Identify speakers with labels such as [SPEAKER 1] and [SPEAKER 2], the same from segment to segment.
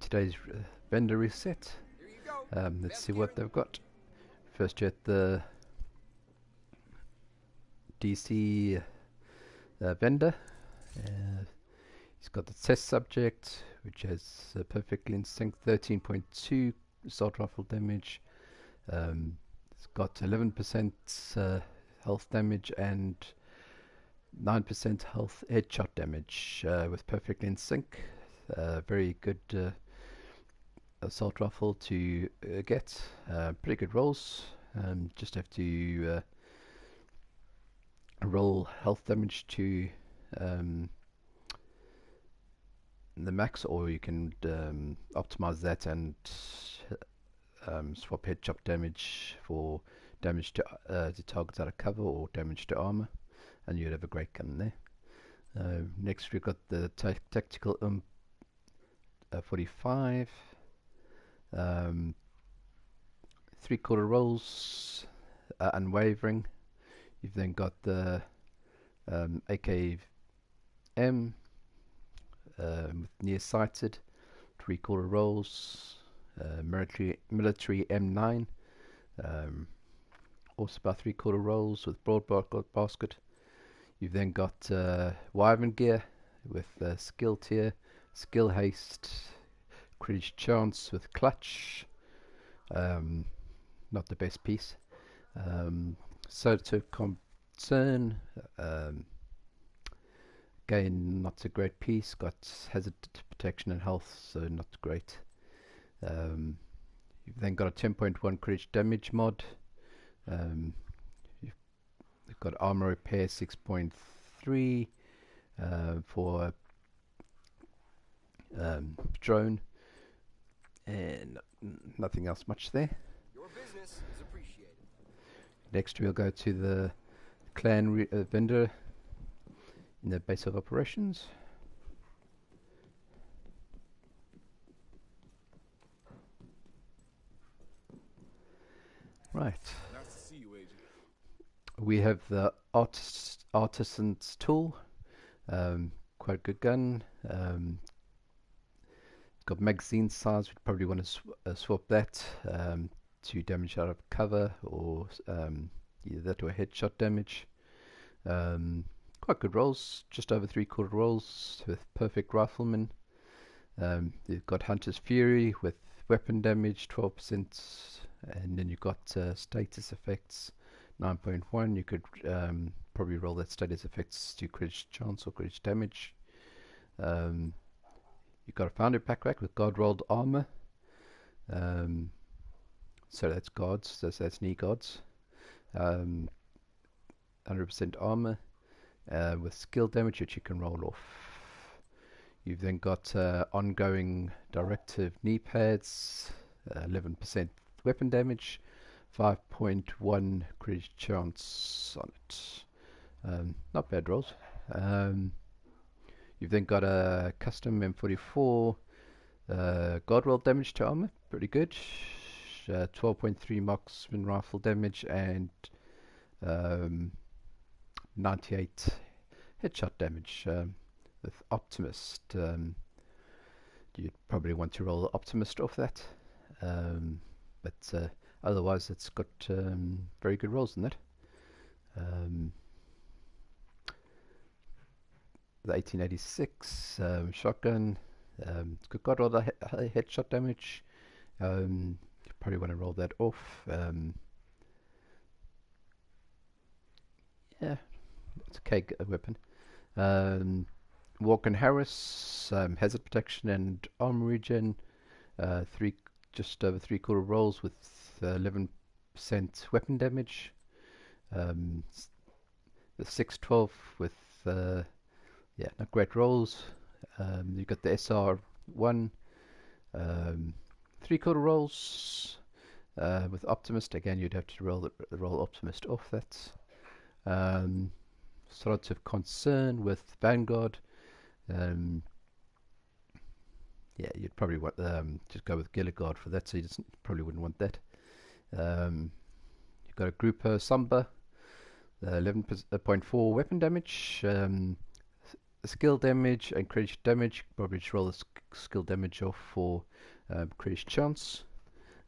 [SPEAKER 1] today's vendor reset. Let's see what they've got. First you at the DC vendor. He's got the test subject, which has perfectly in sync 13.2 assault rifle damage. It's got 11% health damage and 9% health headshot damage with perfectly in sync. Very good assault rifle to get. Pretty good rolls. Just have to roll health damage to the max, or you can optimize that and swap headshot damage for damage to targets out of cover or damage to armor, and you'd have a great gun there. Next we've got the tactical 45, 3/4 rolls, unwavering. You've then got the AKM with near-sighted, 3/4 rolls, military M9, also about 3/4 rolls with broad basket. You've then got Wyvern gear with skill tier, skill haste, crit chance with clutch. Not the best piece. Soda concern. Again, not a great piece. Got hazard protection and health, so not great. You've then got a 10.1 crit damage mod. You've got armor repair 6.3 for drone, and nothing else much there.
[SPEAKER 2] Your business is appreciated.
[SPEAKER 1] Next we'll go to the clan vendor in the base of operations. Right.
[SPEAKER 2] Nice to see you, Agent.
[SPEAKER 1] We have the Artisans tool. Quite a good gun. Got magazine size. We'd probably want to swap that to damage out of cover, or either that or headshot damage. Quite good rolls, just over 3/4 rolls with perfect rifleman. You've got Hunter's Fury with weapon damage 12%, and then you've got status effects 9.1. You could probably roll that status effects to crit chance or crit damage. You've got a foundry pack with guard rolled armor. So that's guards, so that's knee guards. 100% armor with skill damage, which you can roll off. You've then got ongoing directive knee pads, 11% weapon damage, 5.1 crit chance on it. Not bad rolls. You've then got a custom M44 guard roll damage to armor, pretty good. 12.3 marksman rifle damage and 98 headshot damage with Optimist. You'd probably want to roll Optimist off that, but otherwise it's got very good rolls in that. The 1886 shotgun, it's got all the headshot damage. You probably want to roll that off. Yeah, it's a okay weapon. Walker and Harris, hazard protection and armor regen, just over 3/4 rolls with 11% weapon damage. The 612 with not great rolls. You've got the SR1, 3/4 rolls with Optimist. Again, you'd have to roll Optimist off that. Sort of concern with Vanguard. Yeah, you'd probably want just go with Gilligard for that, so you probably wouldn't want that. You've got a Grupo Samba, 11.4 weapon damage, skill damage and credit damage. Probably just roll the skill damage off for credit chance,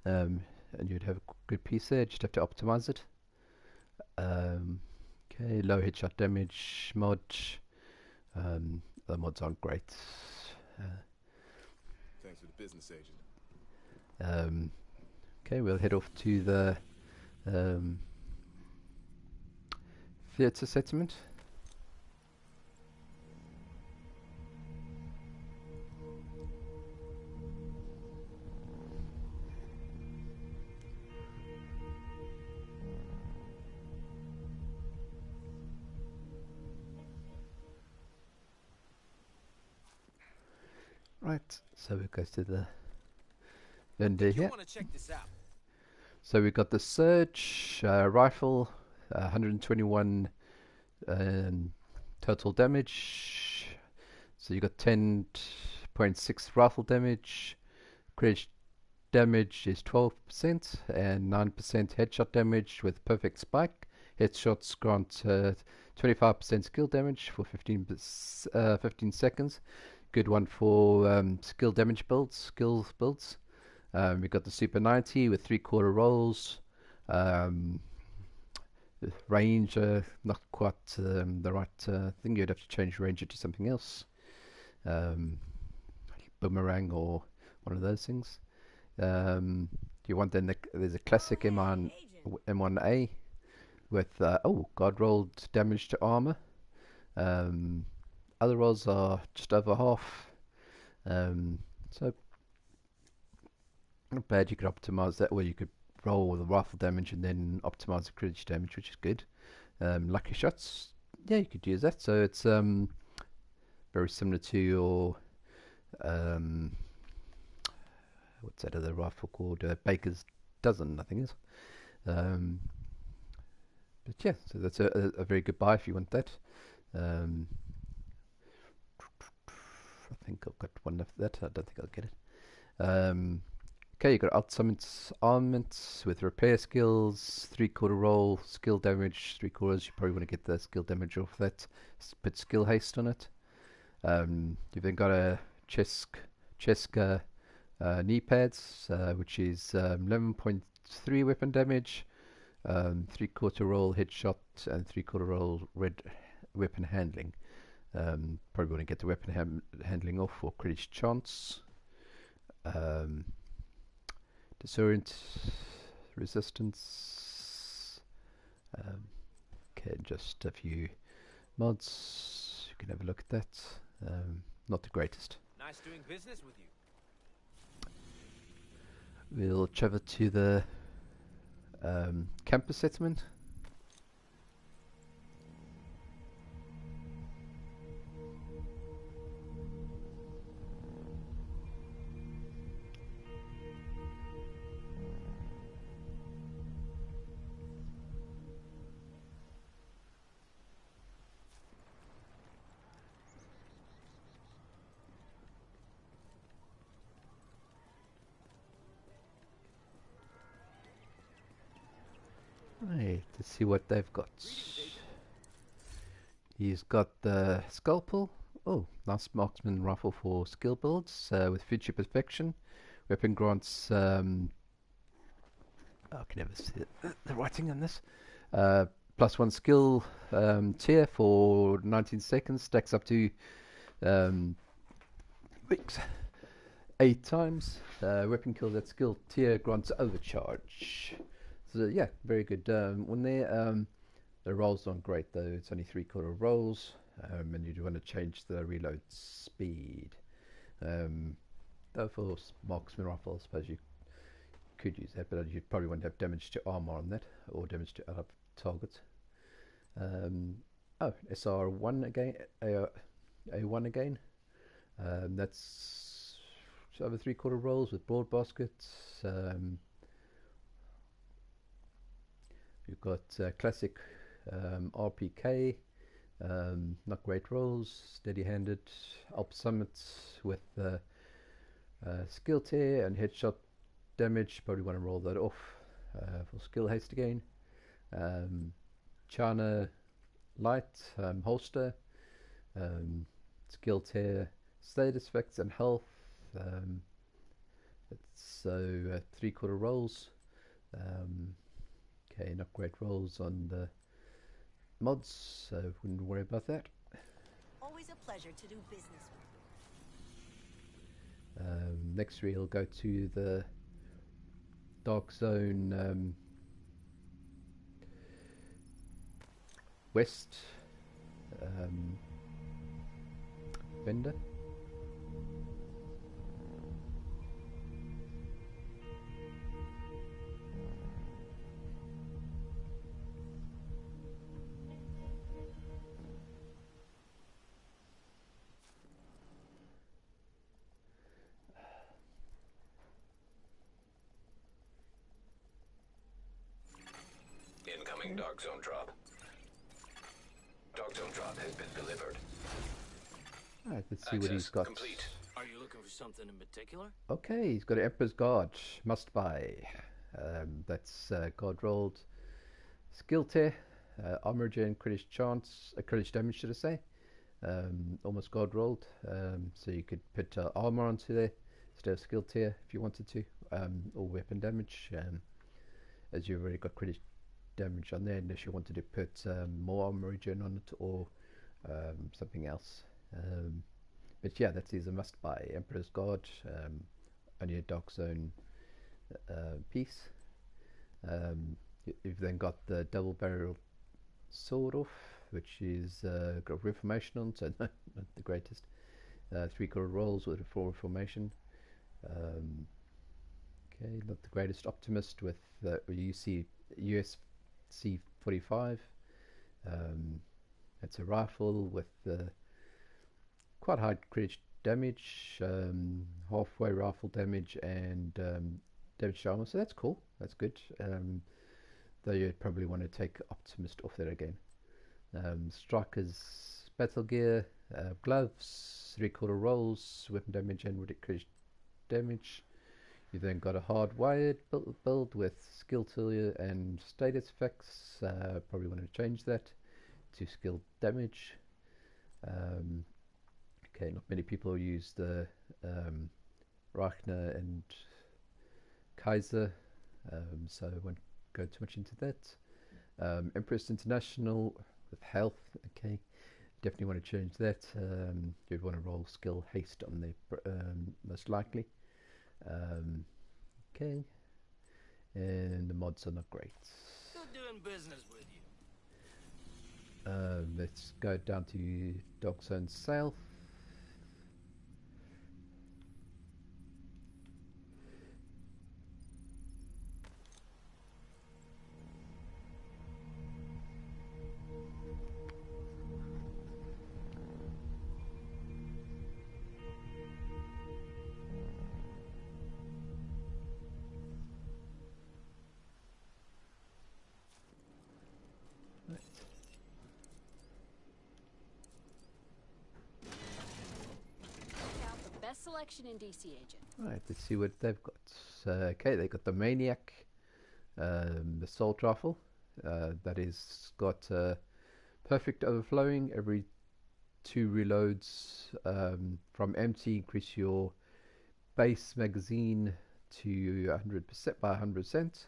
[SPEAKER 1] and you'd have a good piece there. Just have to optimize it. Okay, low headshot damage mod. The mods aren't great.
[SPEAKER 2] Thanks for the business agent.
[SPEAKER 1] Okay, we'll head off to the theatre settlement. Right, so we go to the vendor here.
[SPEAKER 2] Want to check this out?
[SPEAKER 1] So we've got the Surge rifle, 121 total damage. So you got 10.6 rifle damage. Credit damage is 12% and 9% headshot damage with perfect spike. Headshots grant 25% skill damage for 15 seconds. Good one for skill damage builds, skills builds. We've got the Super 90 with 3/4 rolls. Range, not quite the right thing. You'd have to change ranger to something else. Boomerang or one of those things. You want then there's a classic M1A with God rolled damage to armor. Other rolls are just over half. So not bad. You could optimize that, where you could roll the rifle damage and then optimize the credit damage, which is good. Lucky shots, yeah, you could use that. So it's very similar to your what's that other rifle called? Baker's Dozen, I think it is. But yeah, so that's a very good buy if you want that. I think I've got one of that. I don't think I'll get it. Okay, you got ultimate armament with repair skills, 3/4 roll, skill damage, 3/4. You probably want to get the skill damage off that. Put skill haste on it. You've then got a Cheska knee pads, which is 11.3 weapon damage, 3/4 roll headshot, and 3/4 roll red weapon handling. Probably want to get the weapon handling off for credit chance. Disorient resistance. Okay, just a few mods. You can have a look at that. Not the greatest.
[SPEAKER 2] Nice doing business with you.
[SPEAKER 1] We'll travel to the campus settlement. Right, let's see what they've got. He's got the scalpel. Oh, nice marksman rifle for skill builds with future perfection. Weapon grants. I can never see the writing on this. +1 skill tier for 19 seconds. Stacks up to 8 times. Weapon kills at skill tier grants overcharge. So yeah, very good one there. The rolls aren't great though. It's only 3/4 rolls, and you do want to change the reload speed. Though for marksman rifle, I suppose you could use that, but you'd probably want to have damage to armor on that, or damage to other targets. SR1 again, A1 again. That's over 3/4 rolls with broad baskets. You've got classic RPK, not great rolls, steady-handed, Alp Summit with skill tear and headshot damage. Probably want to roll that off for skill haste again. China light holster, skill tier, status effects, and health. So 3/4 rolls. Okay, not great rolls on the mods, so wouldn't worry about that.
[SPEAKER 3] Always a pleasure to do business with.
[SPEAKER 1] Next we'll go to the Dark Zone West vendor.
[SPEAKER 4] Incoming Dark Zone drop. Dark Zone drop has been delivered.
[SPEAKER 1] Alright, let's see what he's got.
[SPEAKER 4] Complete.
[SPEAKER 2] Are you looking for something in particular?
[SPEAKER 1] Okay, he's got an Emperor's Guard. Must buy. That's guard rolled. Skill tier. Armor gen, crit chance, crit damage should I say. Almost guard rolled. So you could put armor onto there instead of skill tier if you wanted to. Or weapon damage. As you've already got crit damage on there, unless you wanted to put more armor gen on it or something else. But yeah, that is a must buy. Emperor's Guard, only a Dark Zone piece. You've then got the double barrel sword off, which is got reformation on, so not the greatest. 3/4 rolls with a 4 reformation. Okay, not the greatest optimist with USC 45. It's a rifle with quite high crit damage, halfway rifle damage, and damage to armor, so that's cool, that's good. Though you'd probably want to take optimist off there again. Striker's battle gear, gloves, 3/4 rolls, weapon damage and crit damage. You've then got a hardwired build with skill tier and status effects. Probably want to change that to skill damage. Okay, not many people use the Reichner and Kaiser, so I won't go too much into that. Empress International with health. Okay, definitely want to change that. You'd want to roll skill haste on there, most likely. Okay, and the mods are not great.
[SPEAKER 2] Good doing business with you.
[SPEAKER 1] Let's go down to Dark Zone South.
[SPEAKER 3] Selection in DC Agent.
[SPEAKER 1] Right, let's see what they've got. Okay, they got the Maniac, assault rifle. That is got perfect overflowing. Every 2 reloads from empty, increase your base magazine to 100% by 100%.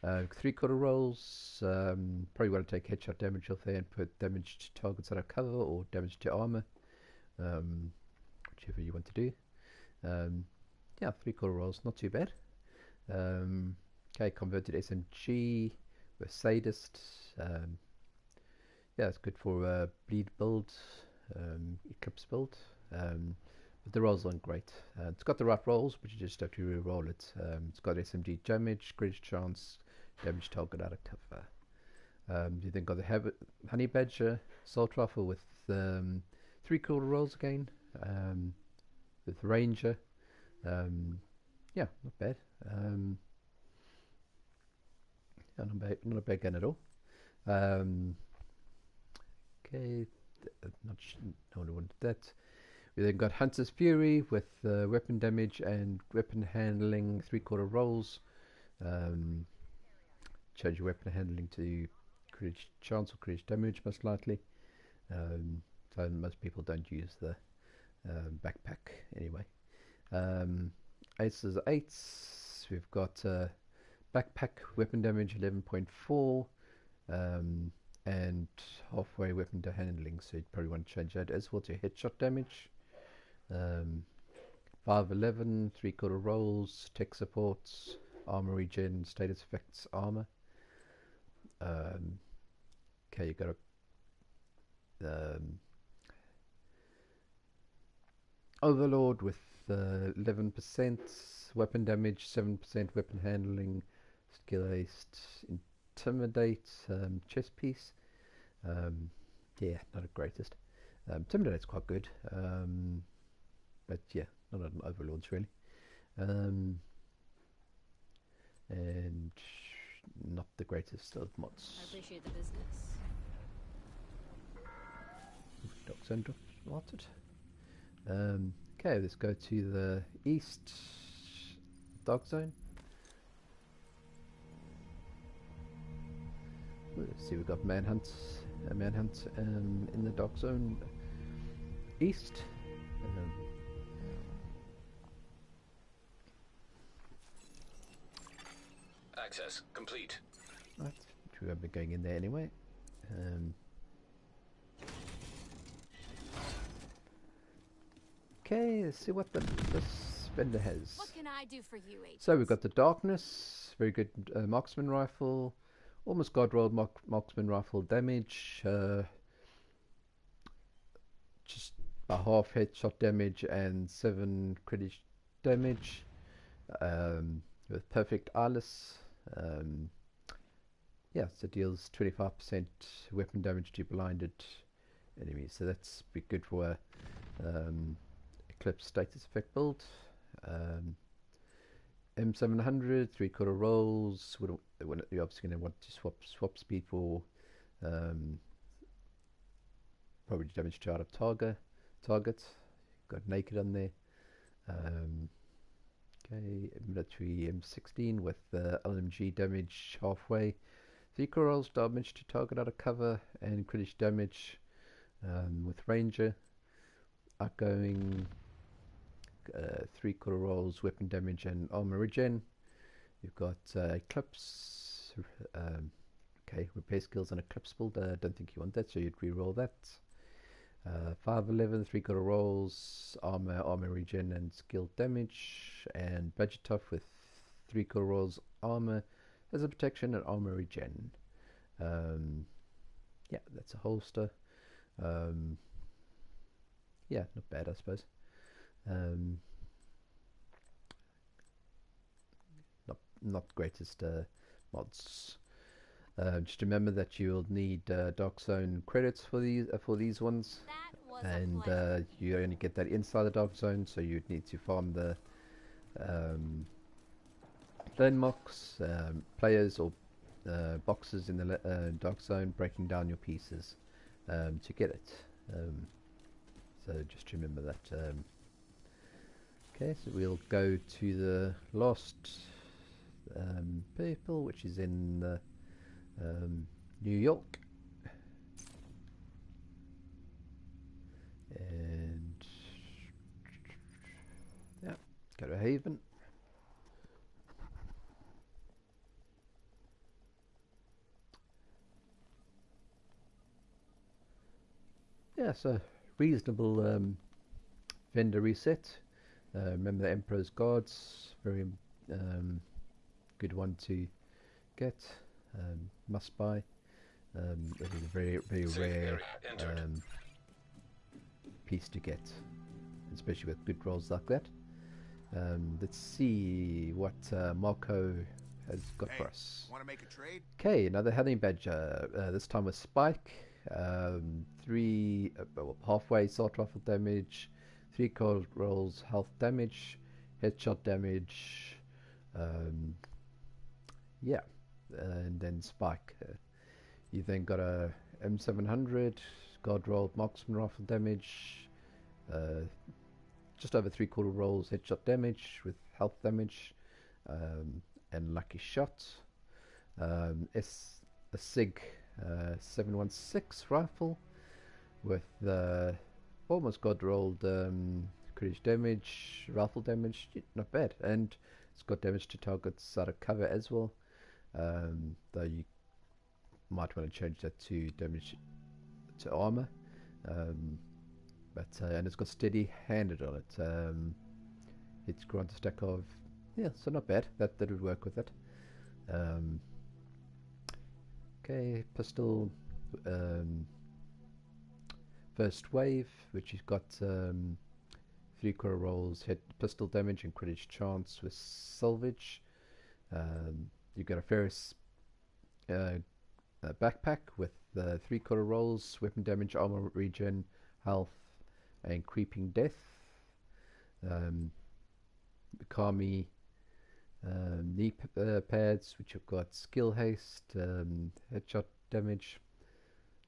[SPEAKER 1] 3/4 rolls. Probably want to take headshot damage off there and put damage to targets that are cover or damage to armor. Whichever you want to do. Yeah, 3/4 rolls, not too bad. Okay, converted SMG with Sadist. Yeah, it's good for bleed build, Eclipse build. But the rolls aren't great. It's got the right rolls, but you just have to re-roll it. It's got SMG damage, crit chance, damage target out of cover. You then got the Honey Badger assault rifle with 3/4 rolls again. With Ranger, yeah, not bad. Yeah, not a bad gun at all. Okay, no one wanted that. We then got Hunter's Fury with weapon damage and weapon handling 3/4 rolls. Change your weapon handling to crit chance or crit damage most likely. so most people don't use the backpack anyway. Aces is 8s. We've got backpack weapon damage 11.4 and halfway weapon to handling, so you'd probably want to change that as well to headshot damage. 511, 3/4 rolls, tech supports, armor regen, status effects, armor. Okay, you got a Overlord with 11% weapon damage, 7% weapon handling, skill aced, intimidate, chest piece. Yeah, not the greatest. Intimidate's quite good, but yeah, not an Overlord's really. And not the greatest of mods.
[SPEAKER 3] I appreciate the business.
[SPEAKER 1] Dock zone marked. Okay, let's go to the east dock zone. Let's see, we've got manhunt in the dock zone east.
[SPEAKER 4] Access complete.
[SPEAKER 1] Right, which we won't be going in there anyway. Okay, let's see what this vendor has.
[SPEAKER 3] What can I do for you, agent?
[SPEAKER 1] So we've got the Darkness, very good marksman rifle, almost god rolled marksman rifle damage, just a half headshot damage and 7 crit damage, with perfect eyeless. Yeah, so it deals 25% weapon damage to blinded enemies, so that's be good for Eclipse status effect build. M700, 3/4 rolls. You're obviously going to want to swap speed for probably damage to out of target. Got naked on there. Okay, military M16 with LMG damage halfway. 3/4 rolls damage to target out of cover and crit damage with Ranger. Outgoing 3/4 rolls weapon damage and armor regen. You've got Eclipse. Okay, repair skills and Eclipse build. Don't think you want that, so you'd re-roll that. 511, 3/4 rolls, armor regen and skill damage, and budget tough with 3/4 rolls armor as a protection and armor regen. Yeah, that's a holster. Yeah, not bad, I suppose. Not greatest mods. Just remember that you'll need Dark Zone credits for these ones, and you only get that inside the Dark Zone, so you'd need to farm the landmarks, players or boxes in the Dark Zone, breaking down your pieces to get it. So just remember that. Okay, so we'll go to the last people, which is in New York, and yeah, go to Haven. Yeah, so reasonable vendor reset. Remember the Emperor's Guards, very good one to get, must buy. It is a very rare piece to get, especially with good rolls like that. Let's see what Marco has got for us.
[SPEAKER 5] Want to make a trade?
[SPEAKER 1] Okay, another Hunting Badger, this time with Spike. 3 halfway assault rifle damage, 3/4 rolls health damage, headshot damage, yeah, and then Spike. You then got a M700 god rolled marksman rifle damage, just over 3/4 rolls headshot damage with health damage, and lucky shot. A SIG 716 rifle, with almost god rolled crit damage, rifle damage, not bad, and it's got damage to targets out of cover as well. Though you might want to change that to damage to armor. And it's got steady handed on it. It's grant a stack of, yeah, so not bad. That would work with it. Okay, pistol. First wave, which you've got 3-quarter rolls, hit pistol damage and crit chance with salvage. You've got a Ferris backpack with 3-quarter rolls, weapon damage, armor regen, health, and creeping death. Kami knee pads, which have got skill haste, headshot damage,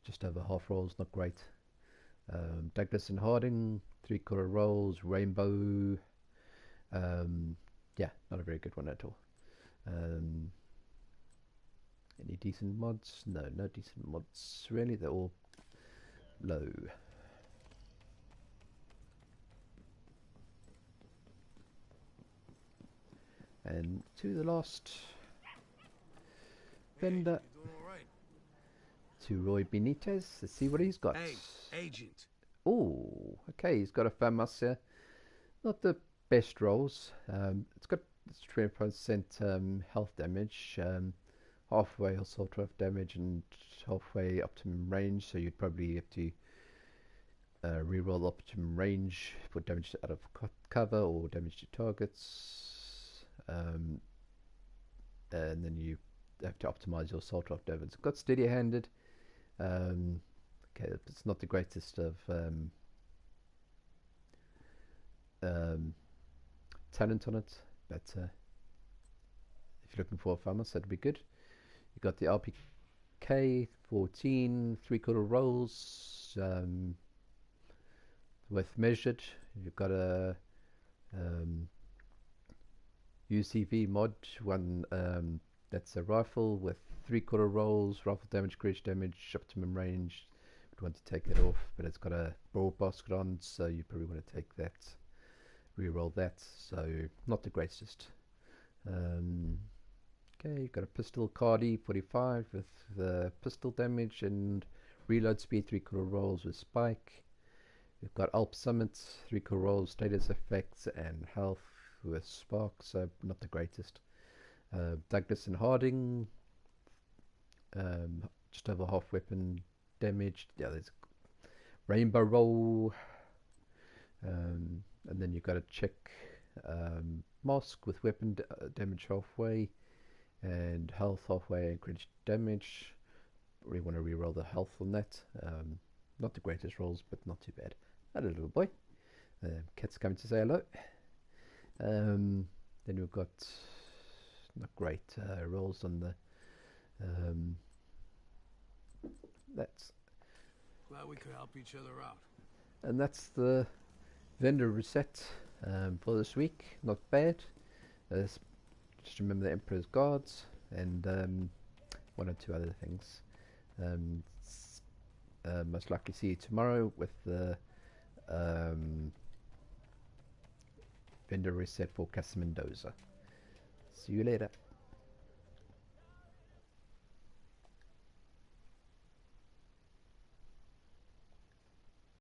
[SPEAKER 1] just over half rolls, not great. Douglas and Harding, 3-quarter rolls, rainbow. Yeah, not a very good one at all. Any decent mods? No, no decent mods. Really, they're all low. And to the last vendor, to Roy Benitez. Let's see what he's got.
[SPEAKER 5] Hey, agent.
[SPEAKER 1] Oh, okay, he's got a FAMAS here. Not the best rolls. It's got 20% health damage, halfway assault rifle damage, and halfway optimum range. So you'd probably have to reroll optimum range for damage out of cover or damage to targets. And then you have to optimize your assault rifle damage. It's got steady handed. Okay, it's not the greatest of talent on it, but if you're looking for a FAMAS, that'd be good. You got the RPK 14 3-quarter rolls with measured. You've got a UCV mod one. That's a rifle with 3-quarter rolls, rifle damage, crit damage, optimum range. Would want to take that off, but it's got a broad basket on, so you probably want to take that, re-roll that. So not the greatest. Okay, you've got a pistol Cardi 45 with pistol damage and reload speed, 3-quarter rolls with spike. You've got Alp Summit, 3-quarter rolls, status effects, and health with spark, so not the greatest. Douglas and Harding, just over half weapon damage. Yeah, there's rainbow roll, and then you've got a check mask with weapon damage halfway and health halfway and crit damage. We want to reroll the health on that. Not the greatest rolls, but not too bad. Hello, little boy. Cat's coming to say hello. Then we've got not great rolls on the that's
[SPEAKER 5] Glad we could help each other out.
[SPEAKER 1] and that's the vendor reset for this week. Not bad. Just remember the Emperor's Guards and one or two other things. Most likely see you tomorrow with the vendor reset for Casa Mendoza. See you later.